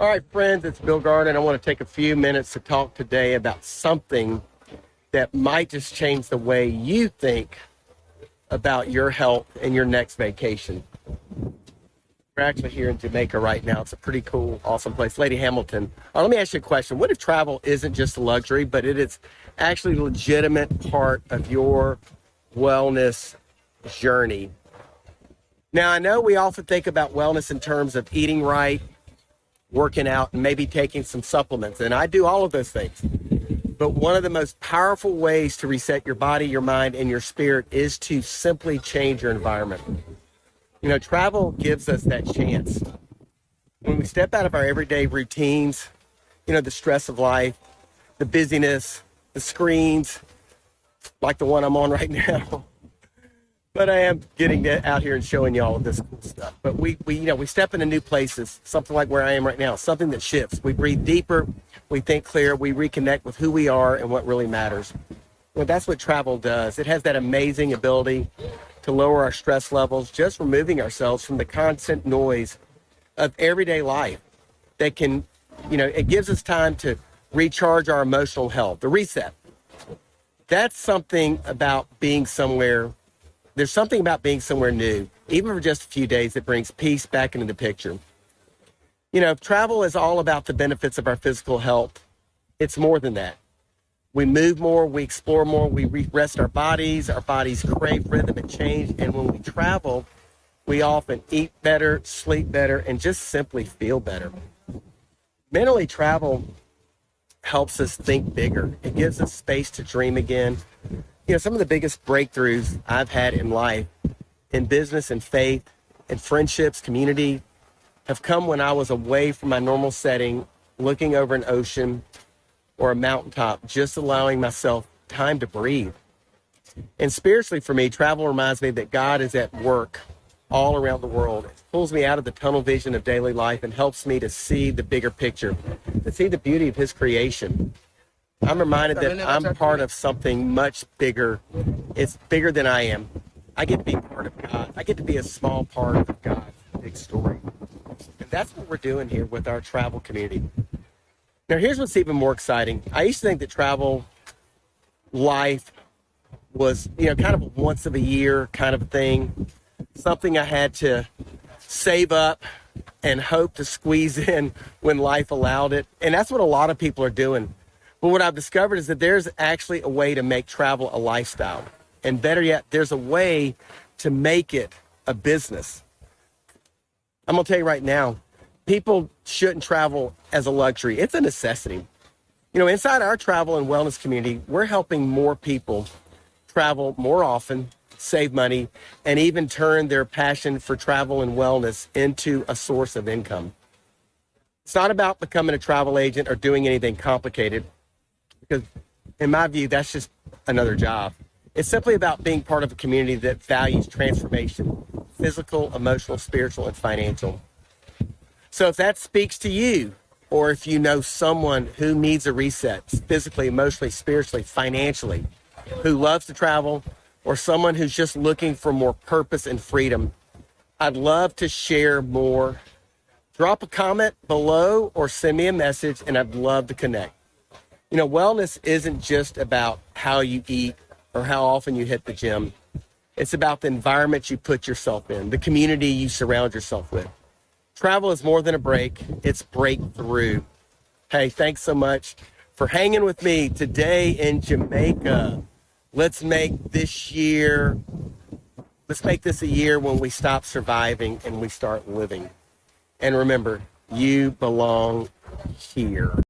All right, friends, it's Bill Garner, and I want to take a few minutes to talk today about something that might just change the way you think about your health and your next vacation. We're actually here in Jamaica right now. It's a pretty cool, awesome place. Lady Hamilton, let me ask you a question. What if travel isn't just a luxury, but it is actually a legitimate part of your wellness journey? Now, I know we often think about wellness in terms of eating right, working out, and maybe taking some supplements. And I do all of those things. But one of the most powerful ways to reset your body, your mind, and your spirit is to simply change your environment. You know, travel gives us that chance. When we step out of our everyday routines, the stress of life, the busyness, the screens, like the one I'm on right now. But I am getting out here and showing you all of this cool stuff. But we step into new places, something like where I am right now, something that shifts. We breathe deeper, we think clear, we reconnect with who we are and what really matters. Well, that's what travel does. It has that amazing ability to lower our stress levels, just removing ourselves from the constant noise of everyday life that can, it gives us time to recharge our emotional health, the reset. That's something about being somewhere. There's something about being somewhere new, even for just a few days, that brings peace back into the picture. Travel is all about the benefits of our physical health. It's more than that. We move more, we explore more, we rest our bodies crave rhythm and change. And when we travel, we often eat better, sleep better, and just simply feel better. Mentally, travel helps us think bigger. It gives us space to dream again. Some of the biggest breakthroughs I've had in life, in business and faith and friendships, community, have come when I was away from my normal setting, looking over an ocean or a mountaintop, just allowing myself time to breathe. And spiritually for me, travel reminds me that God is at work all around the world. It pulls me out of the tunnel vision of daily life and helps me to see the bigger picture, to see the beauty of His creation. I'm reminded that I'm part of something much bigger. It's bigger than I am. I get to be part of God. I get to be a small part of God's big story. And that's what we're doing here with our travel community. Now, here's what's even more exciting. I used to think that travel life was, kind of a once of a year kind of thing, something I had to save up and hope to squeeze in when life allowed it. And that's what a lot of people are doing. But what I've discovered is that there's actually a way to make travel a lifestyle. And better yet, there's a way to make it a business. I'm going to tell you right now, people shouldn't travel as a luxury. It's a necessity. Inside our travel and wellness community, we're helping more people travel more often, save money, and even turn their passion for travel and wellness into a source of income. It's not about becoming a travel agent or doing anything complicated, because in my view, that's just another job. It's simply about being part of a community that values transformation, physical, emotional, spiritual, and financial. So if that speaks to you, or if you know someone who needs a reset, physically, emotionally, spiritually, financially, who loves to travel, or someone who's just looking for more purpose and freedom, I'd love to share more. Drop a comment below or send me a message, and I'd love to connect. Wellness isn't just about how you eat or how often you hit the gym. It's about the environment you put yourself in, the community you surround yourself with. Travel is more than a break. It's breakthrough. Hey, thanks so much for hanging with me today in Jamaica. Let's make this a year when we stop surviving and we start living. And remember, you belong here.